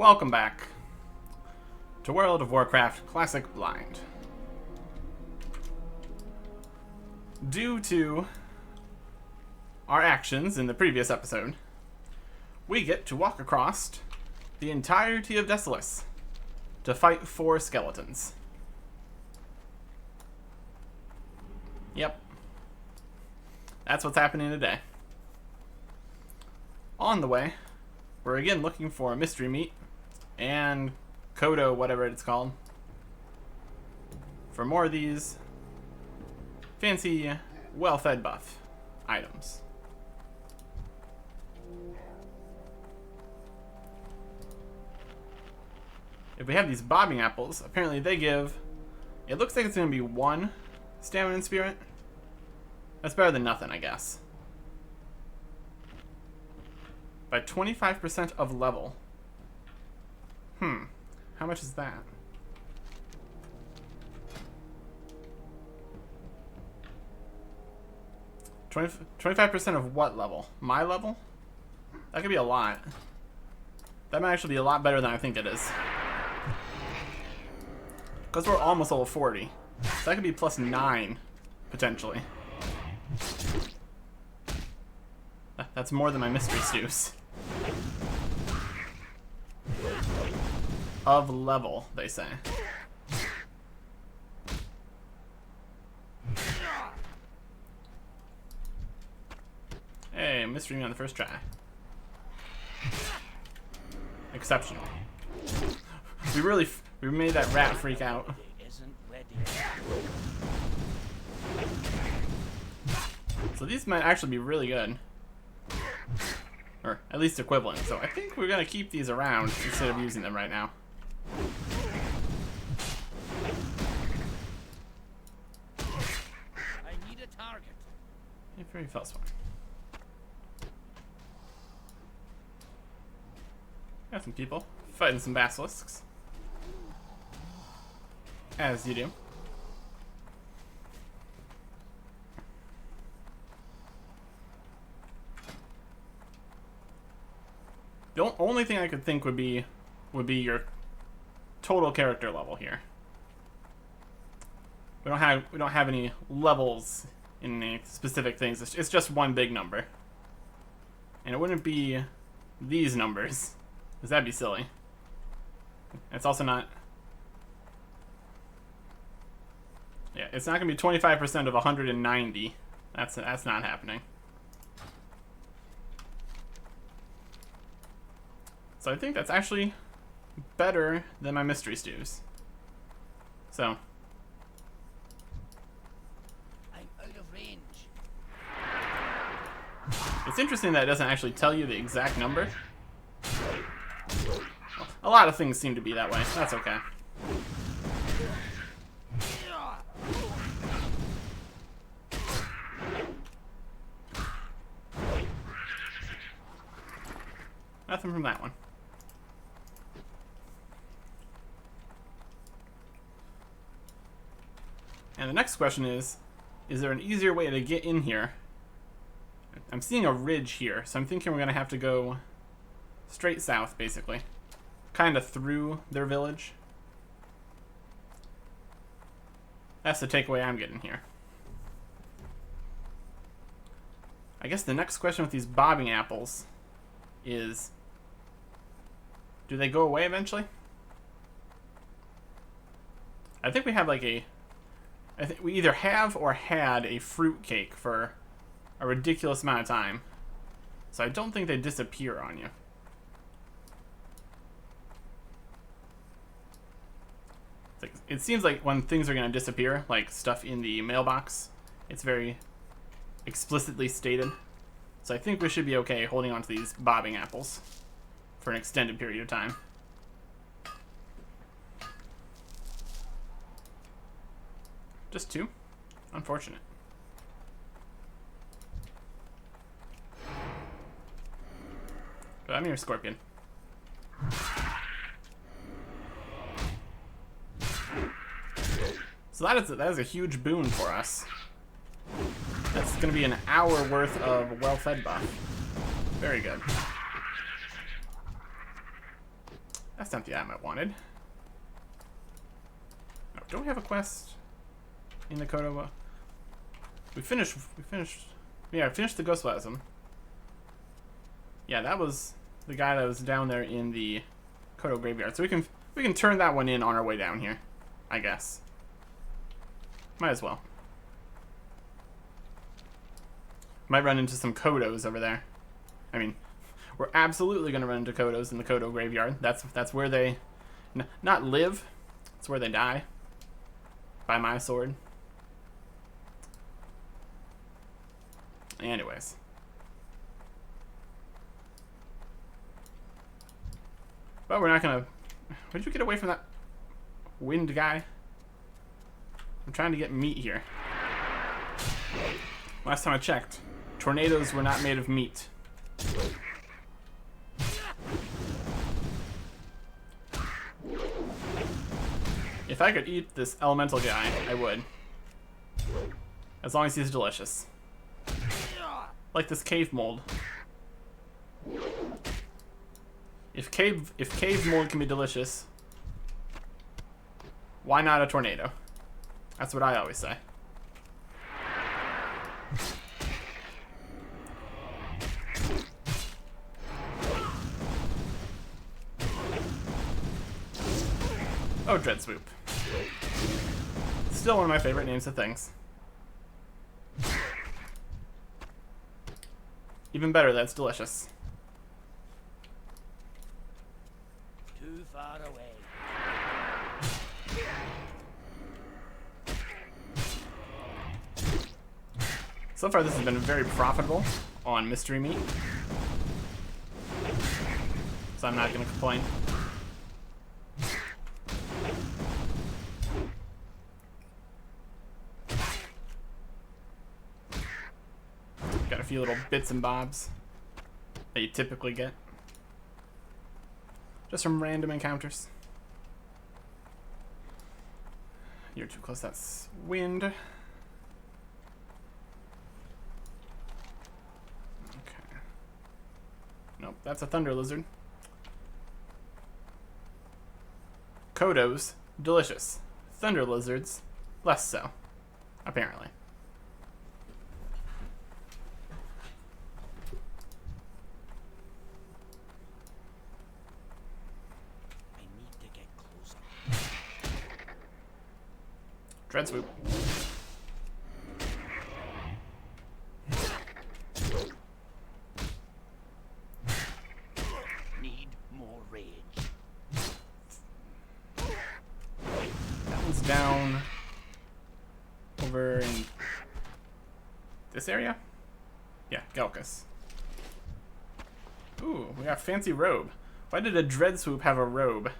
welcome back to World of Warcraft Classic Blind. Due to our actions in the previous episode, we get to walk across the entirety of Desolus to fight 4 skeletons. Yep. That's what's happening today. On the way, we're again looking for mystery meat and Kodo, whatever it's called, for more of these fancy, well-fed buff items. If we have these bobbing apples, apparently they give, it looks like it's going to be 1 stamina and spirit. That's better than nothing, I guess. By 25% of level. How much is that? Twenty 25% of what level? My level? That could be a lot. That might actually be a lot better than I think it is. Because we're almost level 40. So that could be plus 9, potentially. That's more than my mystery stews. Of level, they say. Hey, mystery on the first try. Exceptional. We made that rat freak out. So these might actually be really good. Or at least equivalent. So I think we're gonna keep these around instead of using them right now. I need a target. Yeah, very felt one. Got some people fighting some basilisks. As you do. The only thing I could think would be your total character level here. We don't have any levels in any specific things. It's just one big number, and it wouldn't be these numbers, because that'd be silly. It's also not. Yeah, it's not gonna be 25% of 190. That's not happening. So I think that's actually better than my mystery stews. So. I'm out of range. It's interesting that it doesn't actually tell you the exact number. A lot of things seem to be that way. That's okay. Nothing from that one. And the next question is there an easier way to get in here? I'm seeing a ridge here, so I'm thinking we're going to have to go straight south, basically. Kind of through their village. That's the takeaway I'm getting here. I guess the next question with these bobbing apples is, do they go away eventually? I think we have like I think we either have or had a fruit cake for a ridiculous amount of time. So I don't think they disappear on you. It seems like when things are going to disappear, like stuff in the mailbox, it's very explicitly stated. So I think we should be okay holding on to these bobbing apples for an extended period of time. Just 2? Unfortunate. But I'm your scorpion. So that is a huge boon for us. That's going to be an hour worth of well-fed buff. Very good. That's not the item I wanted. No, don't we have a quest in the Kodo? We finished. Yeah, I finished the Ghostplasm. Yeah, that was the guy that was down there in the Kodo graveyard. So we can turn that one in on our way down here, I guess. Might as well. Might run into some Kodos over there. I mean, we're absolutely gonna run into Kodos in the Kodo graveyard. That's where they not live. It's where they die. By my sword. Anyways. But we're not gonna... Where'd you get away from that wind guy? I'm trying to get meat here. Last time I checked, tornadoes were not made of meat. If I could eat this elemental guy, I would. As long as he's delicious. Like this cave mold. If cave mold can be delicious, why not a tornado? That's what I always say. Oh, Dread Swoop. Still one of my favorite names of things. Even better, that's delicious. Too far away. So far, this has been very profitable on mystery meat. So I'm not going to complain. Got a few little bits and bobs that you typically get just from random encounters. You're too close, that's wind. Okay. Nope, that's a thunder lizard. Kodos, delicious. Thunder lizards, less so, apparently. Dread Swoop. Need more rage. That one's down over in this area? Yeah, Galkus. Ooh, we got a fancy robe. Why did a Dread Swoop have a robe?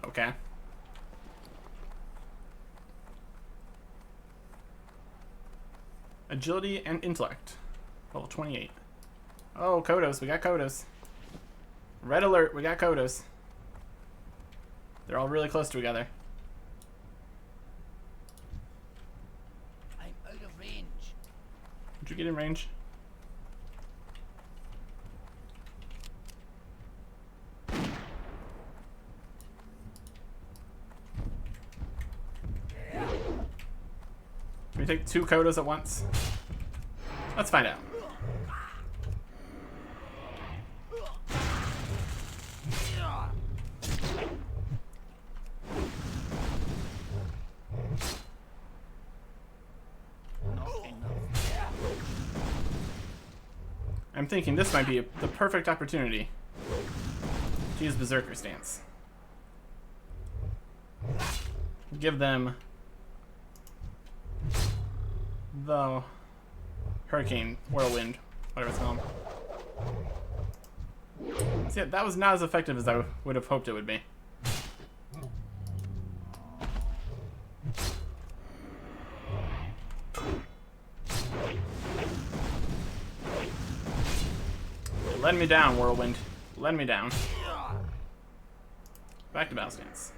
Okay. Agility and intellect. Level 28. Oh, Kodos. We got Kodos. Red alert. We got Kodos. They're all really close together. I'm out of range. Did you get in range? Can we take 2 Kodos at once? Let's find out. I'm thinking this might be the perfect opportunity to use Berserker Stance. Give them the Hurricane, Whirlwind, whatever it's called. See, that was not as effective as I would have hoped it would be. Let me down, Whirlwind. Let me down. Back to battle stance.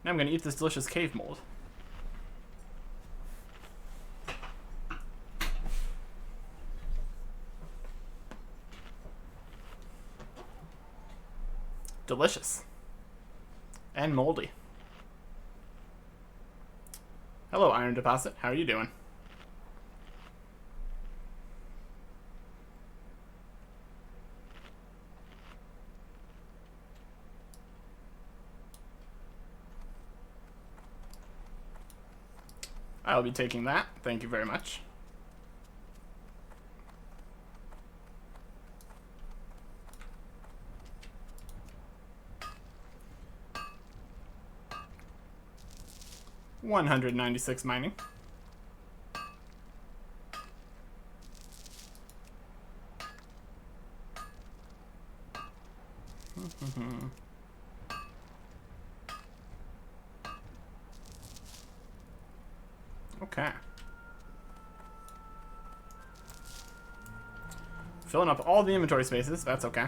Now I'm gonna eat this delicious cave mold. Delicious. And moldy. Hello, iron deposit. How are you doing? I'll be taking that. Thank you very much. $196 mining. Okay. Filling up all the inventory spaces. That's okay.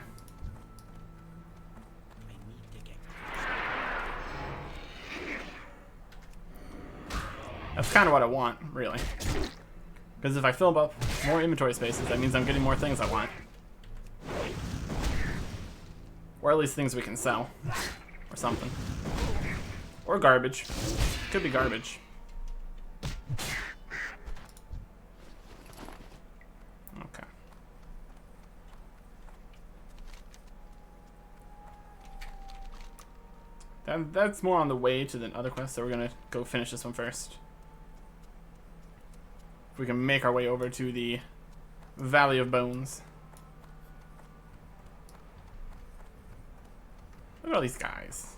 That's kind of what I want, really. Because if I fill up more inventory spaces, that means I'm getting more things I want. Or at least things we can sell. Or something. Or garbage. Could be garbage. Okay. That's more on the way to the other quest, so we're gonna go finish this one first. If we can make our way over to the Valley of Bones. Look at all these guys.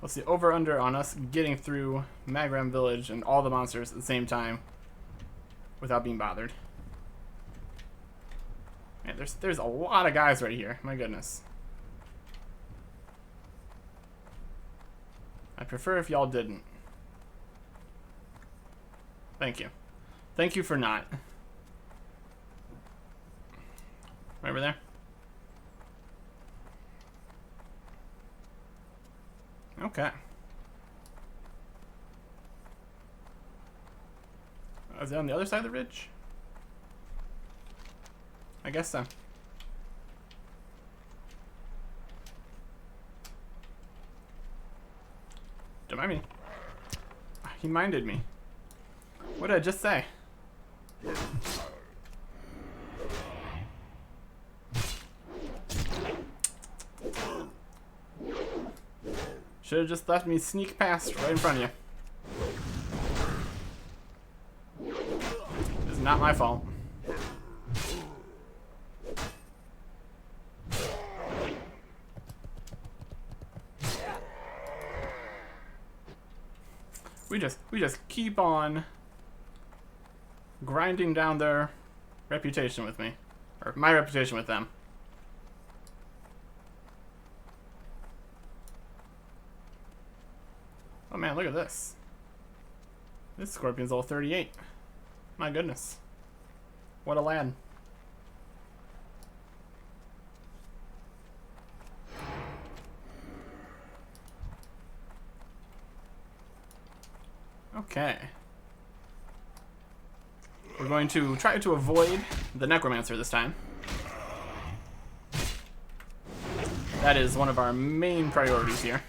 Let's see, over-under on us getting through Magram Village and all the monsters at the same time without being bothered. Man, there's a lot of guys right here. My goodness. I'd prefer if y'all didn't. Thank you. Thank you for not. Right over there? Okay. Is it on the other side of the ridge? I guess so. Don't mind me. He minded me. What did I just say? Should have just left me sneak past right in front of you. It's not my fault. We just keep on grinding down their reputation with me, or my reputation with them. Oh man, look at this. This scorpion's level 38. My goodness. What a lad. Okay. We're going to try to avoid the necromancer this time. That is one of our main priorities here.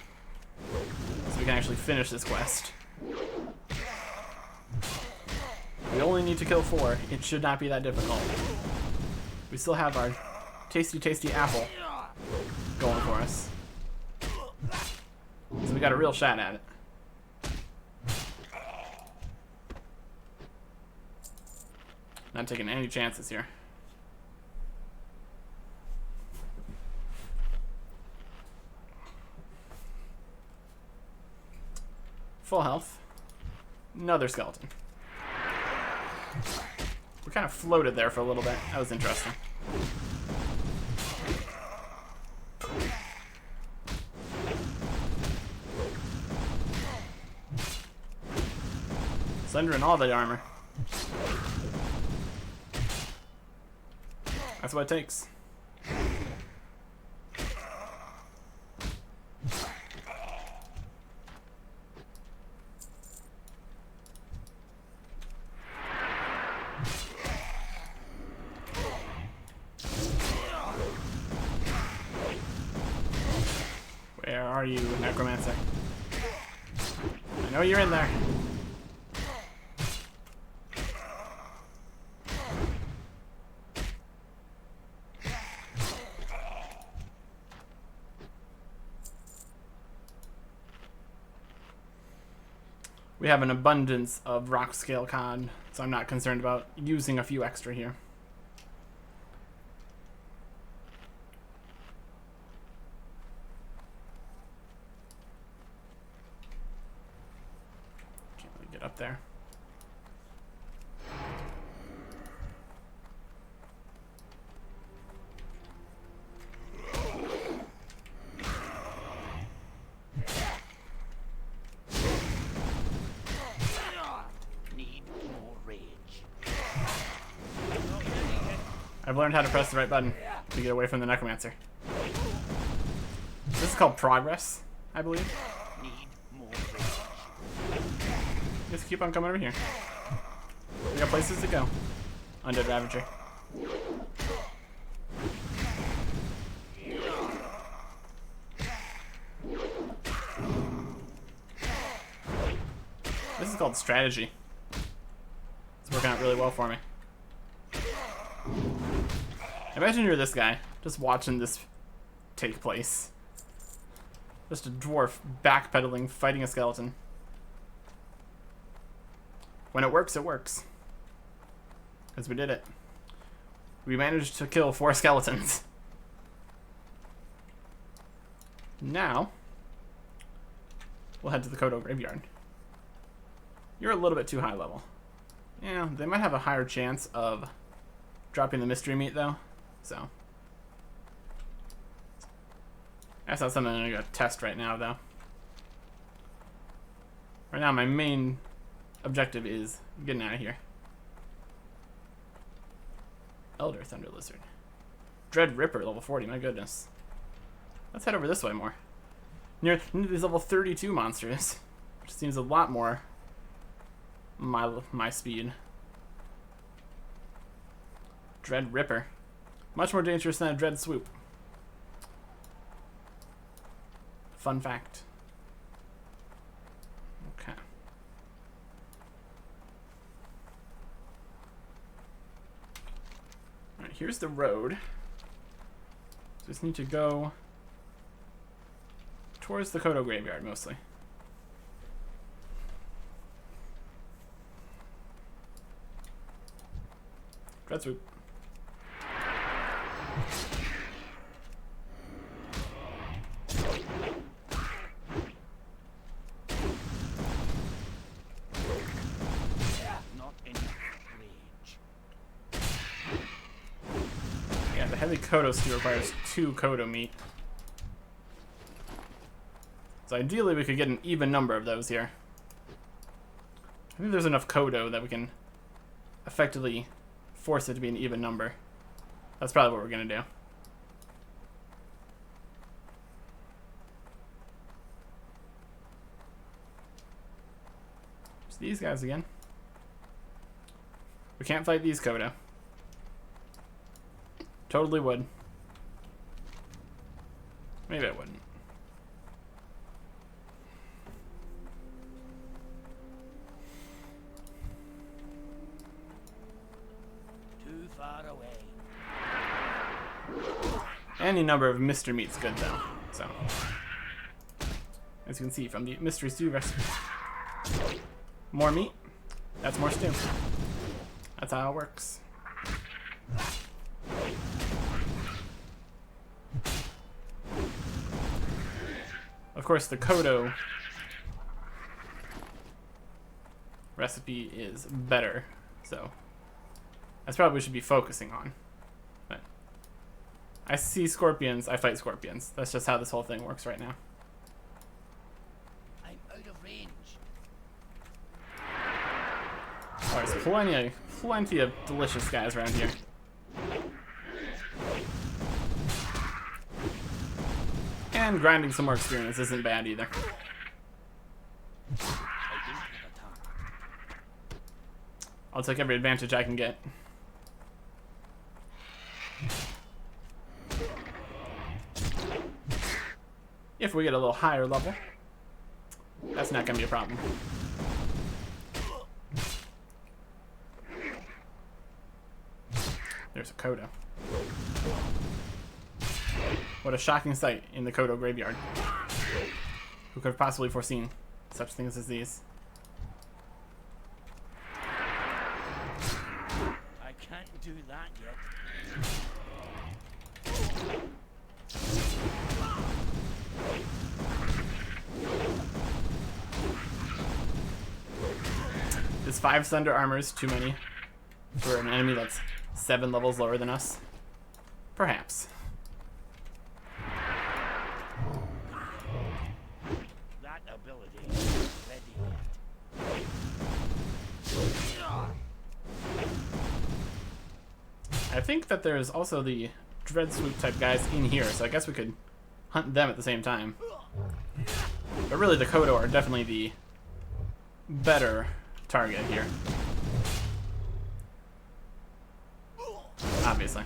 So we can actually finish this quest. We only need to kill 4. It should not be that difficult. We still have our tasty, tasty apple going for us. So we got a real shot at it. Not taking any chances here. Full health. Another skeleton. We kind of floated there for a little bit. That was interesting. Sundering all the armor. That's what it takes. necromancer. I know you're in there. We have an abundance of rock scale cod, so I'm not concerned about using a few extra here. Can't really get up there. I've learned how to press the right button to get away from the necromancer. This is called progress, I believe. Just keep on coming over here. We got places to go. Undead Ravager. This is called strategy. It's working out really well for me. Imagine you're this guy, just watching this take place. Just a dwarf backpedaling, fighting a skeleton. When it works, it works. Because we did it. We managed to kill 4 skeletons. Now, we'll head to the Kodo graveyard. You're a little bit too high level. Yeah, they might have a higher chance of dropping the mystery meat, though. So, that's not something I'm going to test right now, though. Right now, my main objective is getting out of here. Elder Thunder Lizard. Dread Ripper, level 40, my goodness. Let's head over this way more. Near these level 32 monsters, which seems a lot more my speed. Dread Ripper. Much more dangerous than a Dread Swoop. Fun fact. Okay. Alright, here's the road. So just need to go towards the Kodo graveyard mostly. Dread Swoop. Yeah, the heavy Kodo skill requires 2 Kodo meat. So ideally we could get an even number of those here. I think there's enough Kodo that we can effectively force it to be an even number. That's probably what we're gonna do. It's these guys again. We can't fight these Kodo. Totally would. Maybe I wouldn't. Too far away. Any number of mystery meat's good though. So, as you can see from the mystery stew recipe, more meat, that's more stew. That's how it works. Of course, the Kodo recipe is better, so that's probably what we should be focusing on. But I see scorpions, I fight scorpions. That's just how this whole thing works right now. I'm out of range. Oh, there's plenty of delicious guys around here. And grinding some more experience isn't bad either. I didn't have a time. I'll take every advantage I can get. If we get a little higher level. That's not gonna be a problem. There's a Kodo. What a shocking sight in the Kodo graveyard. Who could have possibly foreseen such things as these? I can't do that yet. Is 5 Thunder Armors too many for an enemy that's 7 levels lower than us? Perhaps. That ability is ready yet. I think that there's also the Dread Swoop type guys in here, so I guess we could hunt them at the same time. But really, the Kodo are definitely the better target here. Obviously.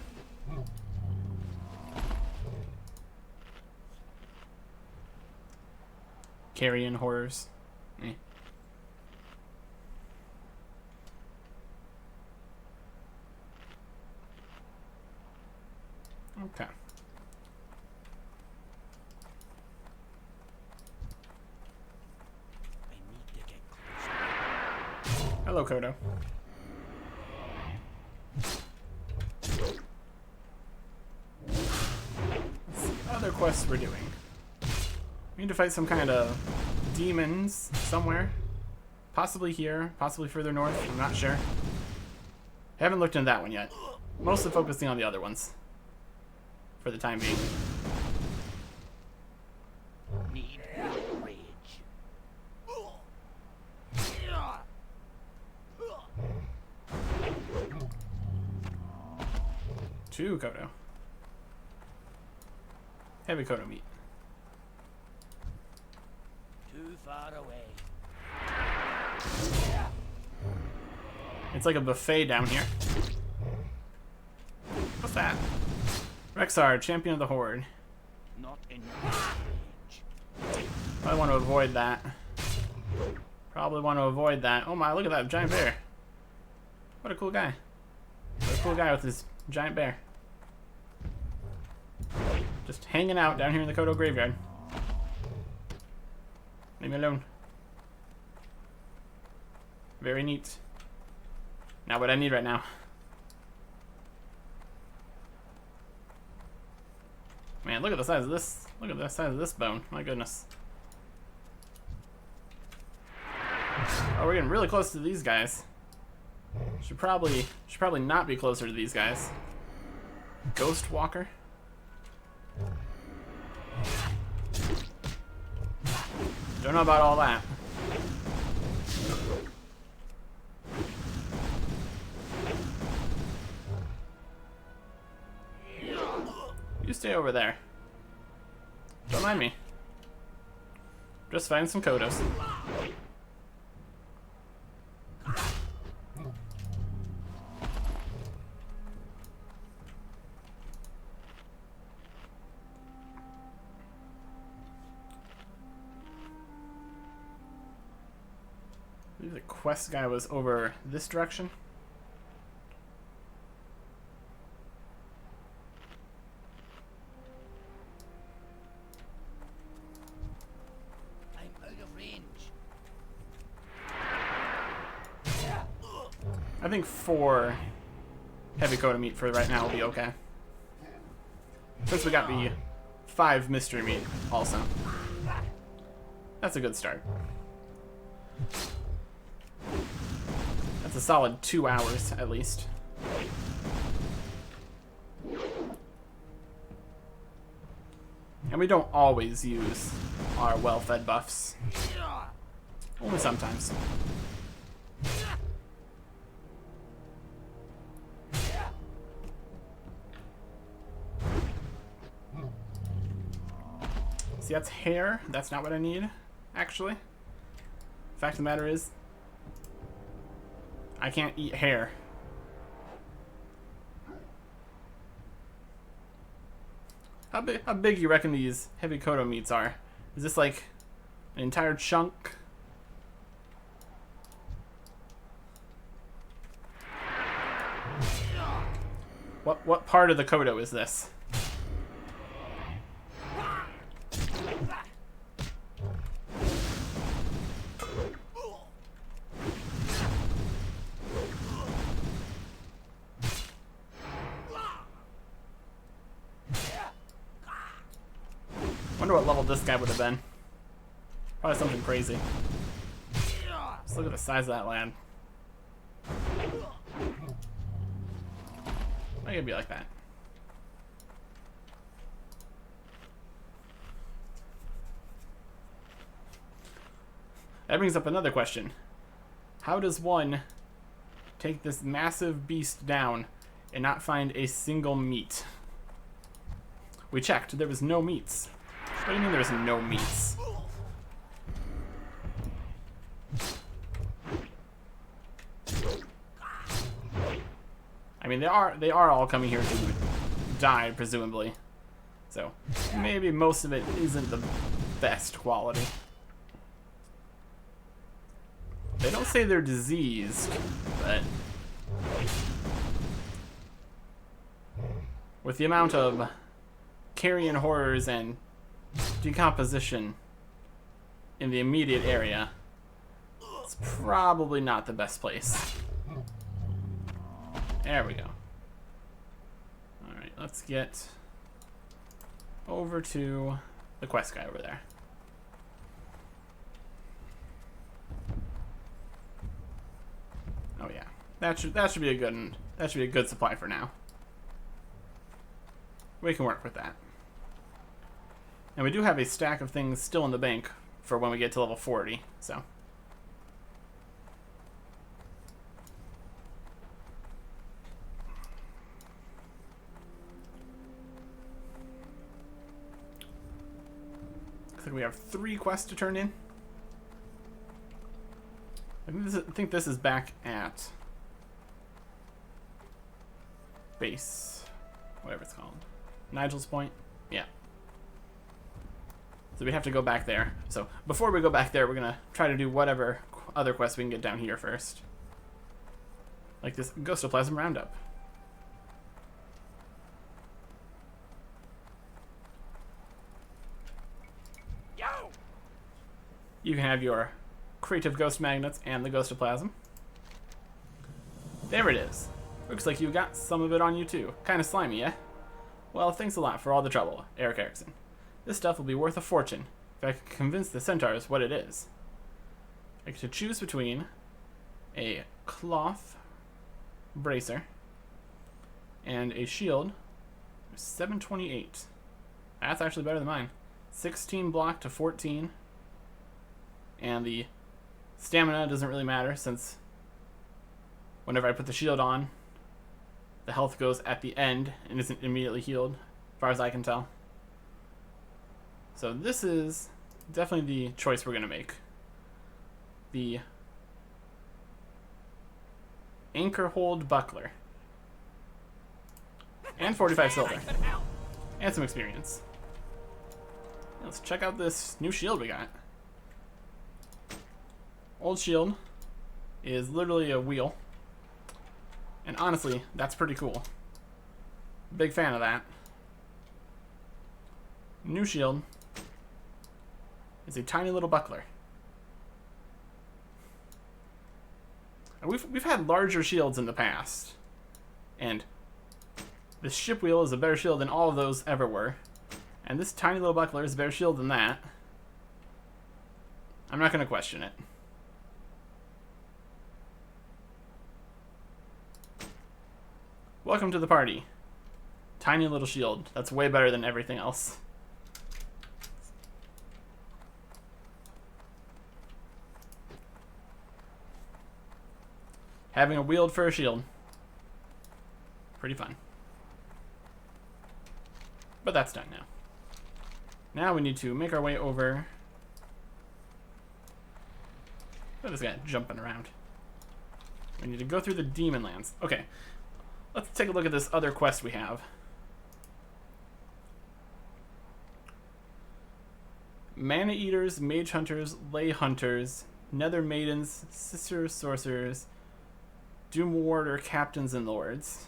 Carrion horrors. Eh. Okay. I need to get closer. Hello, Kodo. Let's see other quests we're doing. We need to fight some kind of demons somewhere. Possibly here, possibly further north, I'm not sure. I haven't looked into that one yet. Mostly focusing on the other ones. For the time being. Need rage. 2 Kodo. Heavy Kodo meat. Too far away. It's like a buffet down here. What's that? Rexar, champion of the Horde. Not in range. Probably want to avoid that. Probably want to avoid that. Oh my, look at that giant bear. What a cool guy. What a cool guy with his giant bear. Just hanging out down here in the Kodo graveyard. Leave me alone. Very neat. Not what I need right now. Man, look at the size of this. Look at the size of this bone. My goodness. Oh, we're getting really close to these guys. Should probably not be closer to these guys. Ghost Walker. Don't know about all that. You stay over there. Don't mind me. Just find some Kodos. I believe the quest guy was over this direction. I'm out of range. I think 4 heavy Kodo meat for right now will be okay. Since we got the 5 mystery meat also. That's a good start. That's a solid 2 hours at least. And we don't always use our well-fed buffs. Only sometimes. See, that's hair. That's not what I need, actually. Fact of the matter is, I can't eat hair. How big you reckon these heavy Kodo meats are? Is this like an entire chunk? What part of the Kodo is this? Wonder what level this guy would have been. Probably something crazy. Just look at the size of that lad. Why could be like that? That brings up another question. How does one take this massive beast down and not find a single meat? We checked, there was no meats. What do you mean there's no meats? I mean, they are all coming here to die, presumably. So, maybe most of it isn't the best quality. They don't say they're diseased, but with the amount of carrion horrors and decomposition in the immediate area, it's probably not the best place. There we go. Alright, let's get over to the quest guy over there. Oh yeah. That should be a good supply for now. We can work with that. And we do have a stack of things still in the bank for when we get to level 40, so. Looks like we have 3 quests to turn in. I think this is back at base, whatever it's called. Nigel's Point? Yeah. So we have to go back there. So before we go back there, we're going to try to do whatever other quests we can get down here first. Like this Ghostoplasm Roundup. Yo! You can have your crate of ghost magnets and the Ghostoplasm. There it is. Looks like you got some of it on you too. Kinda slimy, eh? Well, thanks a lot for all the trouble, Eric Erickson. This stuff will be worth a fortune if I can convince the centaurs what it is. I get to choose between a cloth bracer and a shield. 728. That's actually better than mine. 16 block to 14. And the stamina doesn't really matter since whenever I put the shield on, the health goes at the end and isn't immediately healed, as far as I can tell. So this is definitely the choice we're going to make. The Anchor Hold Buckler. And 45 silver. And some experience. Let's check out this new shield we got. Old shield is literally a wheel. And honestly, that's pretty cool. Big fan of that. New shield is a tiny little buckler. And we've had larger shields in the past. And this ship wheel is a better shield than all of those ever were. And this tiny little buckler is a better shield than that. I'm not going to question it. Welcome to the party. Tiny little shield. That's way better than everything else. Having a wield for a shield. Pretty fun. But that's done now. Now we need to make our way over. Look at this guy jumping around. We need to go through the Demon Lands. Okay. Let's take a look at this other quest we have. Mana Eaters, Mage Hunters, Lay Hunters, Nether Maidens, Sister Sorcerers, Doom Warder, Captains, and Lords.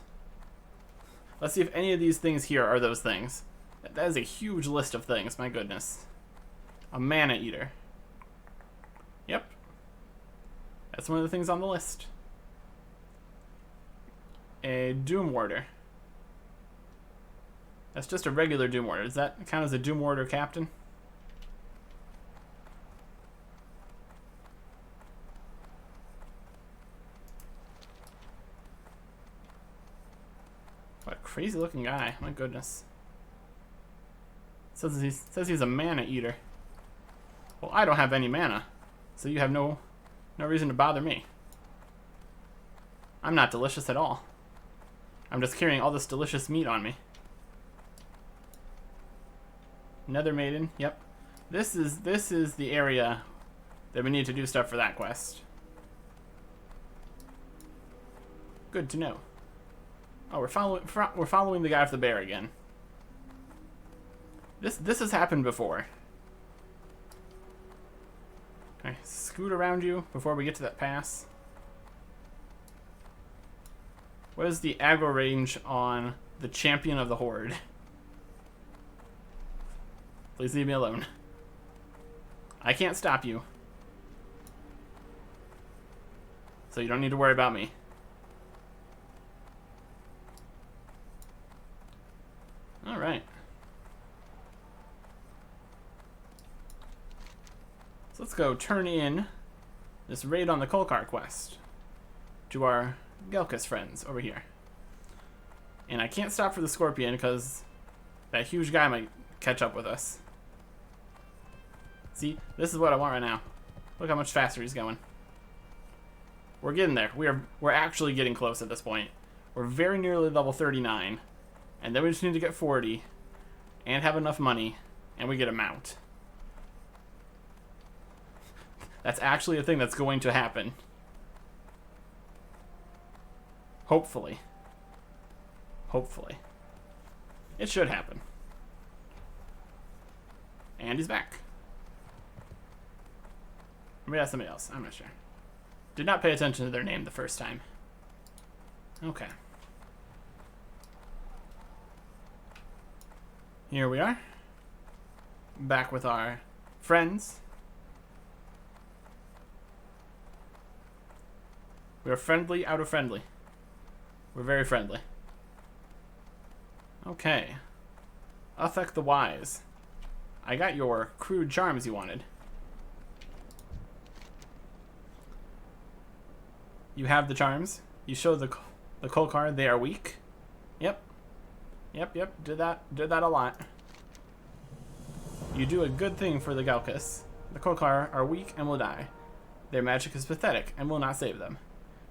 Let's see if any of these things here are those things. That is a huge list of things, my goodness. A Mana Eater. Yep. That's one of the things on the list. A Doom Warder. That's just a regular Doom Warder. Does that count as a Doom Warder captain? What a crazy looking guy. My goodness. Says he's a mana eater. Well, I don't have any mana, so you have no reason to bother me. I'm not delicious at all. I'm just carrying all this delicious meat on me. Nether Maiden, yep. This is the area that we need to do stuff for that quest. Good to know. Oh, we're following the guy with the bear again. This has happened before. Okay, scoot around you before we get to that pass. What is the aggro range on the champion of the horde? Please leave me alone. I can't stop you. So you don't need to worry about me. Alright. So let's go turn in this raid on the Kolkar quest to our Gelkus friends over here. And I can't stop for the Scorpion because that huge guy might catch up with us. See, this is what I want right now. Look how much faster he's going. We're getting there. We're actually getting close at this point. We're very nearly level 39. And then we just need to get 40 and have enough money and we get a mount. That's actually a thing that's going to happen. Hopefully. Hopefully. It should happen. And he's back. Maybe that's somebody else. I'm not sure. Did not pay attention to their name the first time. Okay. Here we are. Back with our friends. We are friendly out of friendly. We're very friendly. Okay. Affect the Wise. I got your crude charms you wanted. You have the charms. You show the Kolkar they are weak. Yep. Yep. Did that a lot. You do a good thing for the Gelkus. The Kolkar are weak and will die. Their magic is pathetic and will not save them.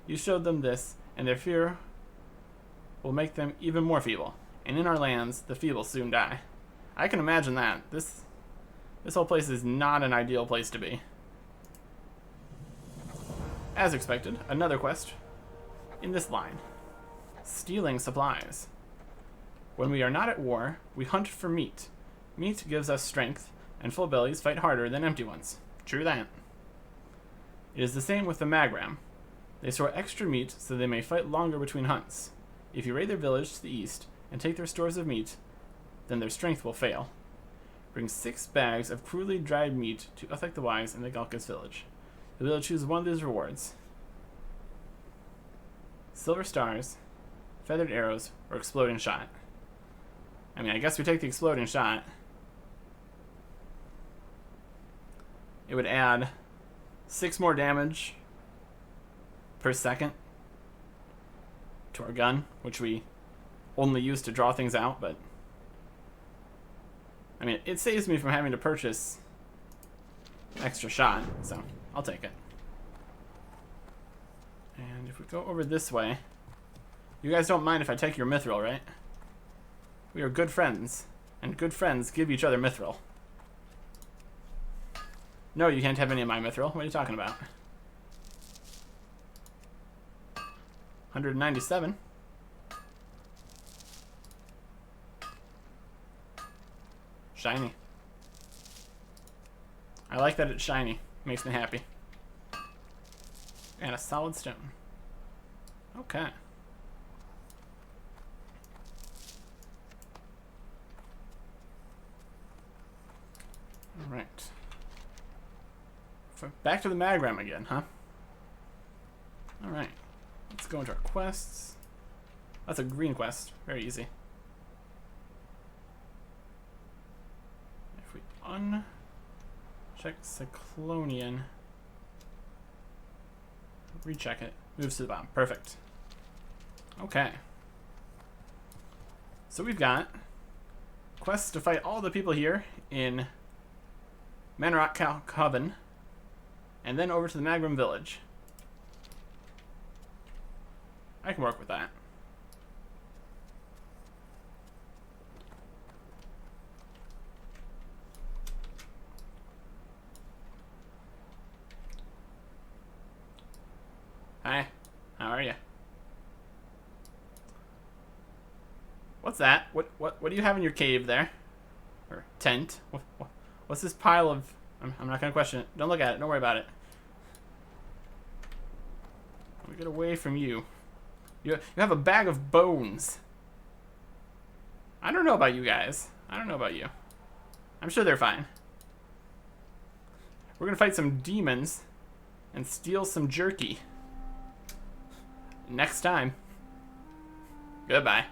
You showed them this, and their fear will make them even more feeble. And in our lands, the feeble soon die. I can imagine that. This whole place is not an ideal place to be. As expected, another quest in this line. Stealing supplies. When we are not at war, we hunt for meat. Meat gives us strength, and full bellies fight harder than empty ones. True that. It is the same with the Magram. They store extra meat so they may fight longer between hunts. If you raid their village to the east and take their stores of meat, then their strength will fail. Bring 6 bags of crudely dried meat to Affect the Wise in the Gelkus village. You'll be able to choose one of these rewards. Silver stars, feathered arrows, or exploding shot. I mean, I guess we take the exploding shot. It would add 6 more damage per second to our gun, which we only use to draw things out, but I mean, it saves me from having to purchase an extra shot, so I'll take it. And if we go over this way, you guys don't mind if I take your mithril, right? We are good friends, and good friends give each other mithril. No, you can't have any of my mithril. What are you talking about? 197. Shiny. I like that it's shiny. Makes me happy. And a solid stone. Okay. Alright. Back to the Magram again, huh? Alright. Let's go into our quests. That's a green quest. Very easy. If we uncheck Cyclonian, recheck it, moves to the bottom. Perfect. Okay. So we've got quests to fight all the people here in Manrock Coven, and then over to the Magram Village. I can work with that. Hi, how are you? What's that? What do you have in your cave there? Or tent? What's this pile of... I'm not gonna question it. Don't look at it. Don't worry about it. Let me get away from you. You have a bag of bones. I don't know about you guys. I don't know about you. I'm sure they're fine. We're gonna fight some demons and steal some jerky. Next time. Goodbye.